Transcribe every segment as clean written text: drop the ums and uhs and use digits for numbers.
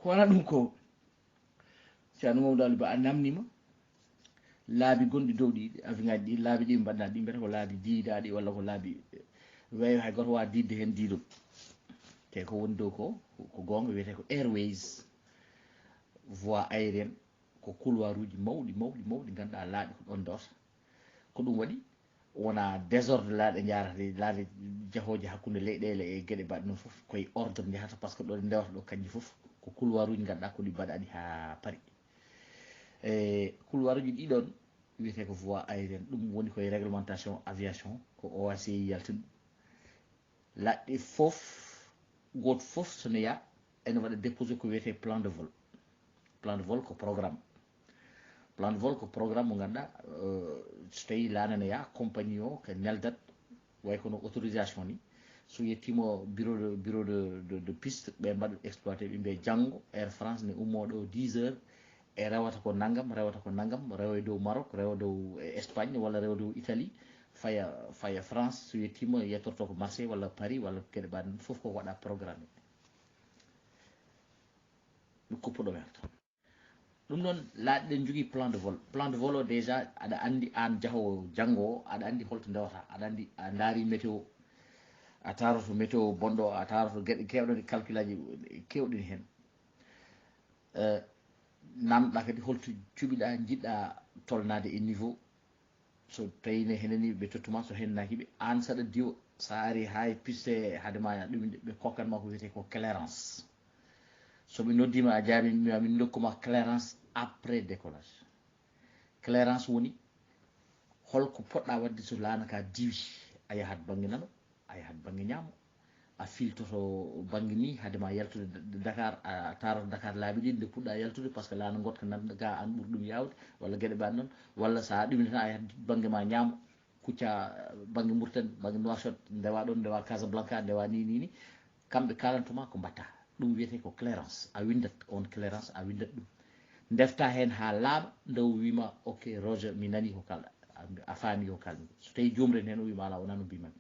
ko wana ɗum ko ceerno Mamadou Ba a namnima laabi gonɗi dow ɗi aviŋaji ɗi laabi ɗi mbaɗɗa ɗi mbiyata ko laabi diidaɗi walla ko laabi weeyo hay goto wawa diidde hen diidol te ko woni dow ko gonga wiyete ko airways voie aérienne ko couloir uji mawɗi ganduɗa laaɓi ko ɗon dewata ko ɗum waɗi wona désordre laaɗe jarate laaɗe jahoje hakkude leyɗele e gueɗe mbaɗe noon foof koye ordre jahata par ce que ɗo ɗe ndewata ɗo kanƴi foof ko couloir uji ganduɗa ko ɗi mbaɗaɗi ha paari couloir uji ɗiɗon wiyete ko voie aérienne ɗum woni koye réglementation aviation ko OACI yaltin laɗɗe foof goto foof sono ya ene waɗa déposé ko wiyete plan de vol ko programme mo ganduɗa so tawi lanane ya compagnie o ko neldat way kono autorisation ni so yettimo bureau de piste ɓe mbaɗa exploité ɓe mbiye janggo Air France ne ummoɗo 10 heures e rewata ko naggam rewa dow Maroc rewa dow Espagne walla rewa dow Italie faya France so yettima yettorto ko Marseille walla Paris walla gueɗe mbaɗe noon foof ko waɗa programme ɗum koppuɗo werta ɗum noon laaɗi ɗen jogui plan de vol o déjà aɗa andi an jahowo janggo o aɗa andi holto ndewata aɗa andi a daari météo a taroto météo bonɗo a taroto gueɗe kewɗe calcul aji kewɗini hen namdoɗa kadi holto cuɓiɗa jiɗɗa tolnade e niveau so tawine heneni ɓe tottuma so hennakiɓe an saɗa diwa sa ari hay piste haadema ɗum ɓe kokkanma ko wiyete ko clérance soɓe noddima a jaabima min dokkuma clérance après décollage clérance woni holko poɗɗa wadde so lanaka diwi a yahat banggue nano a yahat banggue ñaamo a filtoto banggue ni haadema yaltude Dakar a taroto Dakar laabi ɗiɗi nde puɗɗa yaltude par ce que lana gotka nanda ga an ɓuuri ɗum yawde walla gueɗe mbaɗe noon walla sa ɗumini tan a yahat banggue ma ñaamo kucca banggue Mauritanie banggue Nouakchott ndewa ɗon ndewa Casablanca ndewa ni kamɓe kalantuma ko mbatta ɗum wiyete ko clérance a windat on clérance a windat ɗum defta hen ha laaɓa ndew wima ok Roger mi nani ko kalɗa a faami ko kalmi so tawi jomren hen o wima ala wona no mbimami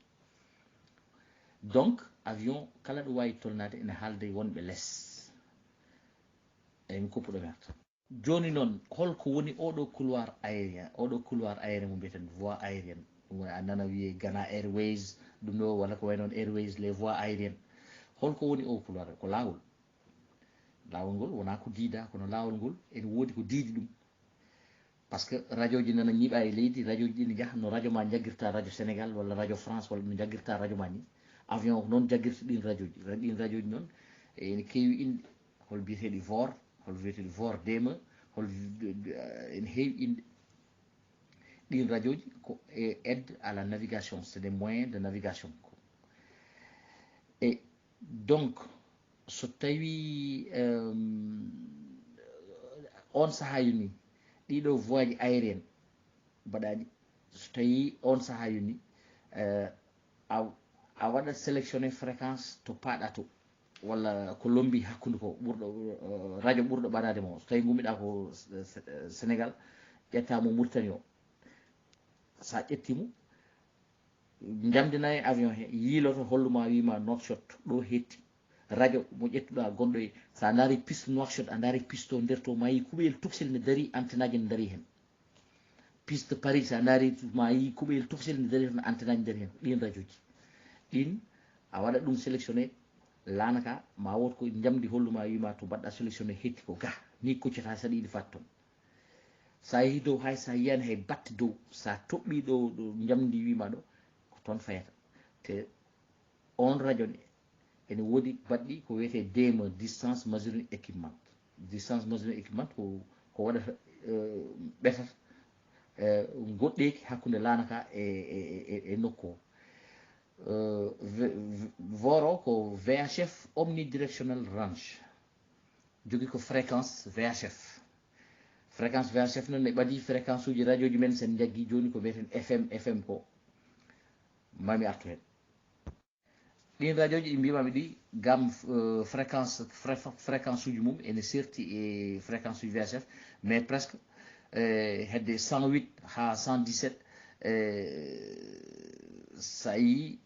donc avion kala ɗo wawi tolnade ene haalde wonɓe less eyyi mi koppuɗo werta joni noon holko woni oɗo couloir aérien mo mbiyeten voie aérienne ɗum woni a nana wiye Ghana Airways ɗum ɗo walla ko way noon Airways les voies aériennes holko woni o couloir ko lawol ngol wona ko diida kono lawol ngol ene woodi ko diidi ɗum par ce que radio ji nana ñiiɓa e leydi radio ji ɗi jaaha no radio ma jagguirta radio Sénégal walla radio France walla no jagguirta radio ma ni avion ko noon jagguirta ɗin radio ji noon ene keewi inde hol biyeteɗi VOR hol biyeteɗi VOR DME hol ene heewi inde ɗin radio ji ko e aide à la navigation c'est des moyens de navigation et donc so tawi on sahayu ni ɗiɗo voie ji aérienne mbaɗaɗi so tawi on sahayu ni a waɗat sélectionné fréquence to paɗa to walla ko lombi hakkude ko ɓurɗo radio ɓurɗo ɓadade mo so tawi gummiɗa ko Sénégal ƴettamo Mauritanie o sa ƴettimo jamdina e avion he yiiloto holluma wima Nouakchott ɗo hetti radio mo ƴettuɗa gonɗo e sa daari piste Nouakchott a daari piste o nder to ma yi kuɓeyel tuksel ne daari antenne aji ne daari hen piste Paris sa daari ma yi kuɓeyel tuksel ne daari hen antenne aji daari hen ɗin radio ji ɗin a waɗa ɗum sélectionné lanaka ma wot ko jamdi holluma wima to mbaɗɗa sélectionné hetti ko ga ni kuccata saɗa yiɗi fat toon sa yeehi dow hay sa yiyani hay batte dow sa toɓɓi ɗo jamdi wima ɗo ko toon fayata te on radio ne ene woodi baɗɗi ko wiyete DME distance measuring équipement ko waɗata ɓetata goɗɗeki hakkude lanaka e nokku o VOR ko VHF omnidirectional range jogui ko fréquence VHF noon ne ɓaadi fréquence uji radio ji men sen jaggui joni ko wiyeten FM ko mami artu hen ɗin radio ji ɗi mbimami ɗi gamme fréquence uji mum ene serti e fréquence uji VHF mais presque hedde 108 ha 117 sa yi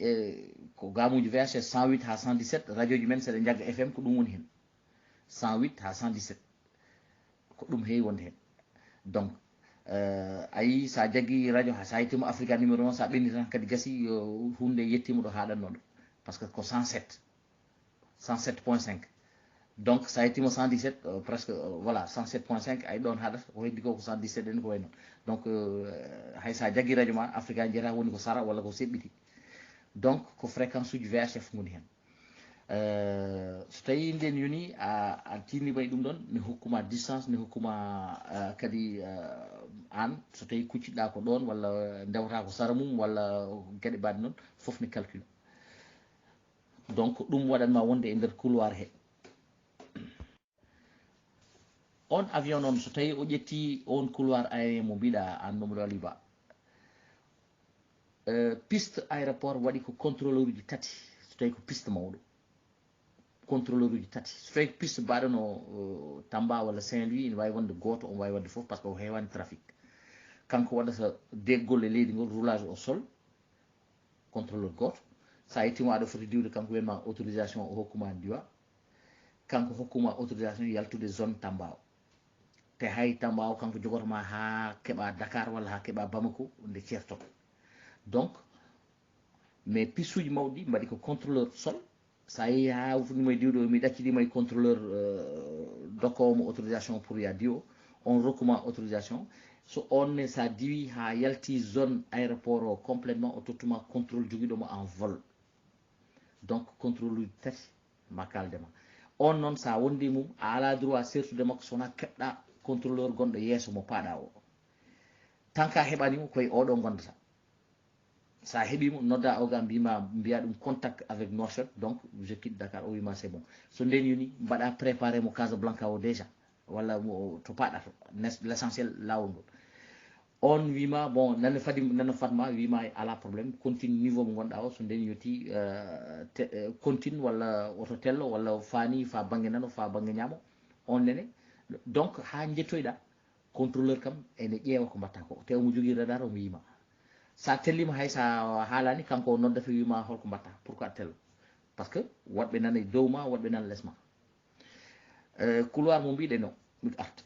ko gamuji VHF 108 ha 117 radio ji men seɗe jagga FM ko ɗum woni hen 108 ha 117 ko ɗum heewi wonde hen. Donc ayi sa jaggi radio ha sa yettima Africa numéro 1 sa ɓenni tan kadi gasi hunde yettima ɗo haɗanno ɗo par ce que ko 107 107.5 donc sa yettima 117 presque voilà 107.5 ay ɗon haɗata ko heddi ko 117 en ko way noon donc hay sa jaggi radio ma Africa jeeta woni ko sara walla ko seɓɓiti donc ko fréquence uji VHF ngoni hen so tawi nden yoni a tinnimay ɗum ɗon mi hokkuma distance mi hokkuma kadi an so tawi kucciɗɗa ko ɗon walla ndewata ko sara mum walla gueɗe mbaɗe noon foof mi calcule donc ɗum waɗanma wonde e nder couloir he on avion noon so tawi o ƴetti on couloir aérien mo mbiɗa an Mamadou Aliou Ba piste aéroport waɗi ko contrôleur uji tati so tawi ko piste mawɗo contrôleur uji tati so tawi piste mbaɗano Tamba walla Saint-Louis ene wawi wonde goto on wawi wadde foof par ce que o heewani trafic kanko waɗata deggol e leydi ngol roulage au sol contrôleur goto sa yettima aɗa foti diwde kanko wiyatma autorisation o hokkuma diwa kanko hokkuma autorisation yaltude zone Tamba o te hay Tamba o kanko jogotoma ha keɓa Dakar walla ha keɓa Bamako nde ceertoto donc mais pissuji mawɗi mbaɗi ko contrôleur sol sa yeehi ha wufnima e diwde mi ɗacciɗima e contrôleur dokkowomo autorisation pour ya diwo on rokkuma autorisation so on ne sa diwi ha yalti zone aéroport o complètement o tottuma contrôle joguiɗomo en vol donc contrôle uji tati ma kaldema on noon sa wondi mum a ala droit sertude makko sowona keɓɗa contrôleur gonɗo yeeso mo paɗa o tant ka heɓanimo koye oɗo gondata sa heeɓimo nodda oga mbiya ɗum contact avec Nouakchott donc je quitte Dakar o wima c'est bon so nden yoni mbaɗa préparé mo Casablanca o déjà walla to paɗa to l' essentiel lawol ngol on wima bon nane fatma wima ala probléme continue niveau mo gonɗa o so nden yoti continue walla oto tello walla fani fa banggue nano fa banggue ñamo on nene donc ha jettoyɗa contrôleur kam ene ƴeewa ko mbatta ko te omo jogui radar omo yima sa tellima hay sa haalani kanko o noddata wima holko mbatta pourquoi tello par ce que woɗɓe nana dow ma woɗɓe nana less ma couloir mo mbiɗe no mi arta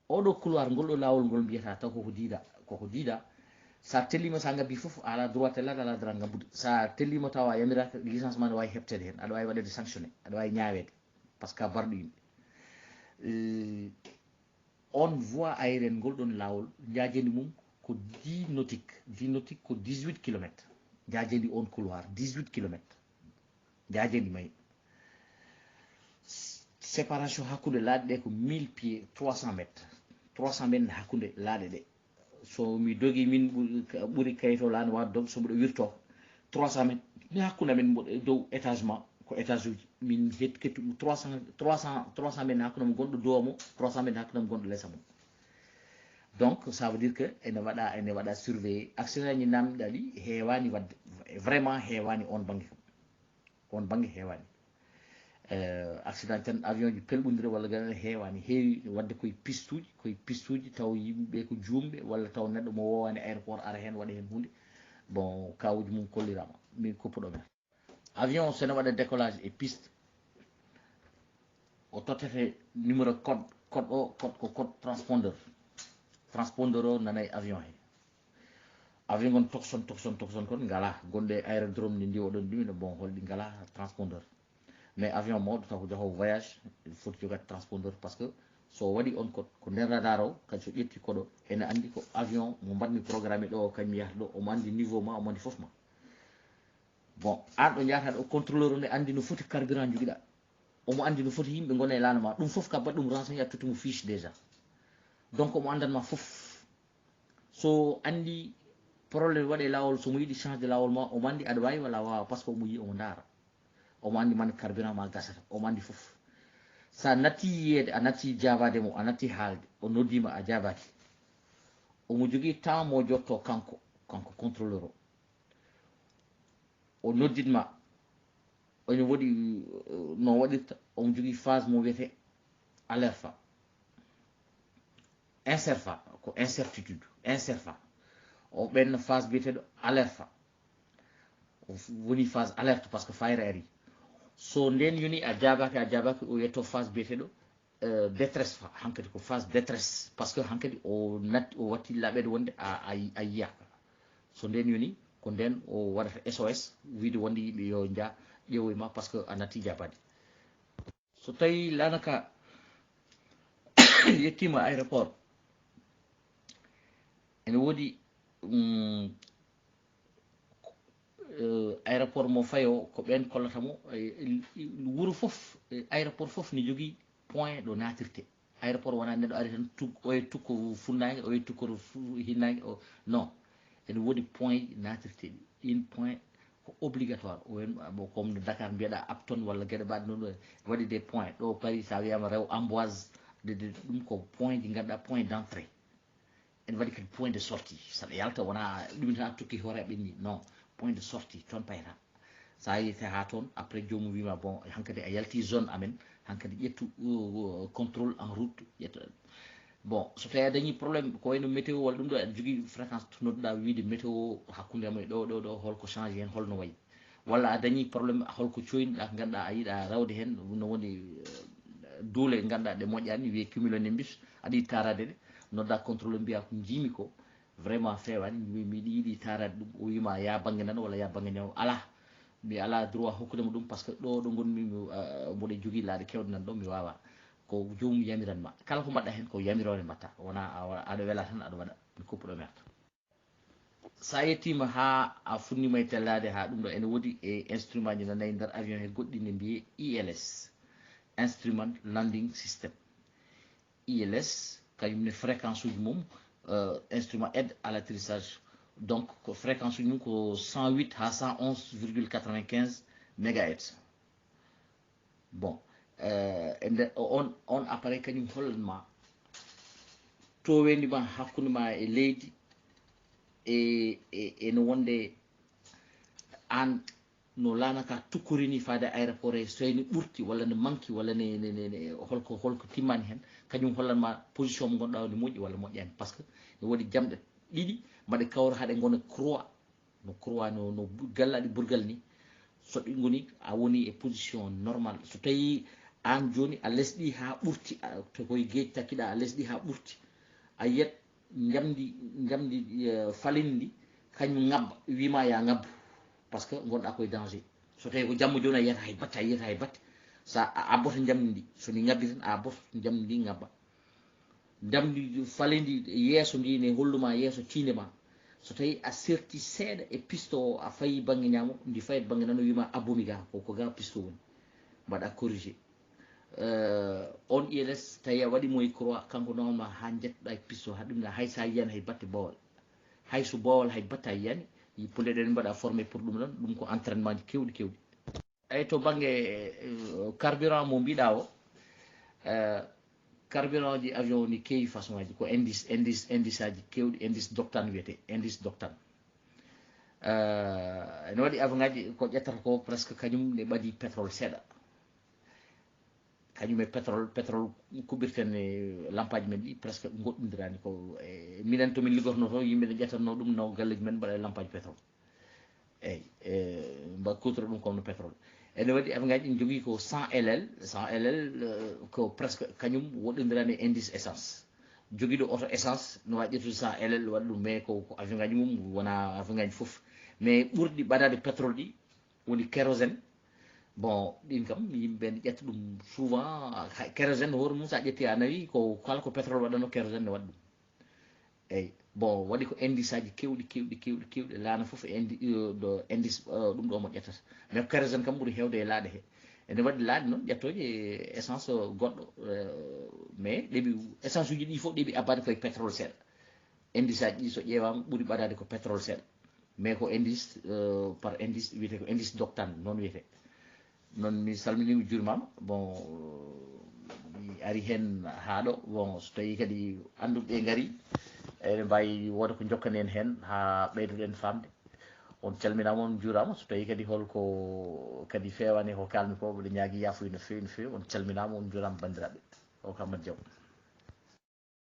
oɗo couloir ngol ɗo lawol ngol mbiyata taw koko diida sa tellima sa ngabbi foof ala droit tellade ala droit ngabbude sa tellima taw a yamiraka licence ma ne wawi heɓtede hen aɗa wawi waɗede sanctionné aɗa wawi ñawede par ce que a barɗo yimɓe on voie aérienne ngol ɗon lawol jaajeni mum ko 10 nautique ko 18 kilomètres jaajeni on couloir 18 kilomètres jaajeni mayi séparation hakkude laaɗe ɗe ko 1000 pieds 300 mètres 300 mètres hakkude laaɗe ɗe so mi dogi min ɓuuri kayito laane wa dog so mbiɗo wirto 300 mètres mi hakkude amen dow étage ma ko étage uji min kettu 300 mètres hakkudemo gonɗo dowmo 300 mètres hakkudemo gonɗo lesa mum donc ça veut dire que ene waɗa surveiller accident ñi namdiɗa ɗi heewani wadde vraiment heewani on banggue kam on banggue heewani accident tan avion ji pelɓodire walla gaɗa heewani heewi wadde koye piste uji taw yimɓeɓe ko juumɓe walla taw neɗɗo mo wowani aéroport ara hen waɗa hen hunde bon kawuji mum kollirama min koppuɗomen avion sene waɗa décollage e piste o tottete numéro code o code ko code transpondeur o nanay avion he avion gon tokson kon ngala gonɗe aérodrome ni ndi oɗon ɗumine bon holɗi ngala transpondeur mais avion mawɗo taw ko jahowo voyage il faut jogade transpondeur par ce que so waɗi on code ko nder radar o kadi so ƴetti koɗo ene andi ko avion mo mbatmi programmé ɗo kañum yahata ɗo omo andi niveau ma omo andi foof ma bon an ɗo jahata ɗo contrôleur o ne andi no foti carburant joguiɗa omo andi no foti yimɓe gona e lana ma ɗum foof ka baɗ ɗum renseigné a tottimo fiche déjà donc omo andanma foof so andi probléme waɗe lawol somo yiiɗi change de lawol ma omo andi aɗa wawi walla wawa par ce que omo yi omo daara omo andi man carburant ma gasata omo andi foof sa natti yiyede a natti javademo a natti haalde o noddima a jabaki omo jogui temps mo jotto kanko contrôleur o nodditma ene waɗi no waɗirta omo jogui phase mo wiyete alerte incerfa ko incertitude incerfa o ɓenno phase biyeteɗo alerte woni phase alerte par ce que fayre ari so nden yoni a jabaki o yetto phase biyeteɗo détresse hankadi ko phase détresse par ce que hankadi o watti laaɓede wonde a yiyaka so nden yoni ko nden o waɗata SOS wiide wonde yimɓe yo jaa ƴeewoyma par ce que a natti jabade so tawi lanaka yettima aéroport ene woodi aéroport mo fayo ko ɓen kollatamo wuro fof aéroport fof ne jogui point ɗo natirte aéroport wona neɗɗo ari tan oye tukko funnague oye tukkoro hinnague non ene woodi point natirteɗi ɗin point ko obligatoire o comme Dakar mbiyeɗa Upton walla gueɗe mbaɗe noon waɗi des points ɗo Paris sa wiyama rew Amboise ɗum ko point ɗi ganduɗa point d' entrée ene waɗi kadi point de sortie saɗa yalta wona ɗum tan tukki horeɓe ni non point de sortie toon payata sa yeyte ha toon après jomum wima bon hankkadi a yalti zone amen hankkadi ƴettu contrôle en route ƴetta bon so tawi a dañi probléme ko wayno météo walla ɗum ɗo aɗa jogui fréquence to nodduɗa wiide météo hakkude amen ɗo holko change hen holno wayi walla a dañi probléme holko coyniɗa ko ganduɗa a yiiɗa rawde hen no woni duule ganduɗa ɗe moƴƴani wiye cumulonimbus aɗa yiiɗi tarade ɗe nodda contrôle mbiya ko jiimi ko vraiment fewani miɗa yiiɗi tarade ɗum o wima ya banggue nano walla ya banggue ñaw ala mi ala droit hokkudema ɗum par ce que ɗo gonmi mboɗo jogui laaɗe kewɗe nan ɗo mi wawa ko jomum yamiranma kala ko mbaɗɗa hen ko yamirore mbatta wona aɗa weela tan aɗa waɗa mi koppuɗo merta sa yettima ha a funnima e tellade ha ɗum ɗo ene woodi e instrument ji nanayi nder avion he goɗɗi ne mbiye ILS instrument landing system ILS kañum ne fréquence uji mum instrument aide à l'atterrissage donc ko fréquence uji mum ko 108 ha 111,95 mégahertz bon ende on appareil kañum hollanma to wendima hakkude ma e leydi no wonde an no lanaka tukkorini faade aéroport e so ni ɓurti walla ne manki walla ne holko timmani hen kañum hollanma position mo gonɗa ne moƴƴi walla moƴƴani par ce que ne woodi jamɗe ɗiɗi mbaɗe kawra haɗe gona croix no gallaɗi burgal ni so ɗi goni a woni e position normal so tawi an joni a lesɗi ha ɓurti to koye gueji takkiɗa a lesɗi ha ɓurti a yiyat jamdi falindi kañum ngabba wima ya ngabbu par ce que gonɗa koye danger so tawi ko jamma joni a yiyata hay batte sa a abbota jamdi ndi soni ngabbi tan a abbota jamdi ndi ngabba jamdi falindi yeeso ndi ne holluma yeeso tindema so tawi a serti seeɗa e piste o a fayi banggue ñamo ndi fayat banggue nano wima abbomi ga ko ga piste woni mbaɗa corrigé on ILS tawi a waɗi moye croix kanko normalement ha jettoɗa e piste o ha ɗumna hay sa yiyani hay batte bowal hay so bowal hay batte a yiyani poulet ɗen mbaɗa formé pour ɗum ɗon ɗum ko entraînement ji kewɗi eyi to banggue carburant mo mbiɗa o carburant ji avion ni keewi façon aji ko indice aji kewɗi indice d'octane wiyete indice d'octane ne waɗi avion ngaji ko ƴettata ko presque kañum ne ɓaadi pétrole seeɗa kañum e pétrole kuɓirten e lampaji men ɗi presque goɗɗodirani ko minen tomin liggotono to yimɓe ne ƴettatno ɗum naw galleji men mbaɗa lampaji pétrole eyyi mba kutoro ɗum comme no pétrole ene waɗi avion ngaji ɗin jogui ko 100 ll ko presque kañum woɗɗodirani indice essence joguiɗo auto essence no wawi ƴettude 100 ll waɗa ɗum mais ko avion ngaji mum wona avion ngaji foof mais ɓurɗi ɓadade pétrole ɗi woni kérosène bon ɗin kam yimɓe ne ƴetta ɗum souvent kérosène hoore mum sa ƴetti a nawi ko kala ko pétrole waɗano kérosène ne waɗa ɗum eyyi bon waɗi ko indice aji kewɗi laana foof ɗo indice ɗum ɗo mo ƴettata mais kérosène kam ɓuuri hewde e laaɗe he ene waɗi laaɗe noon ƴettoje essence goɗɗo mais ɗeeɓi essence uji ɗi fof ɗeeɓi abbade koye pétrole seeɗa indice aji ɗi so ƴeewama ɓuuri ɓadade ko pétrole seeɗa mais ko indice par indice wiyete ko indice d'octane noon wiyete noon mi salminima jurimama bon mi ari hen haɗo bon so tawi kadi anduɓe gaari ene mbawi wooda ko jokkani hen ha ɓeydoɗen famde on calminama on juurama so tawi kadi holko kadi fewani ko kalmi ko mbiɗa ñaagui yafuya no fewi on calminama on juurama bandiraɓe o ko Amadou Diaw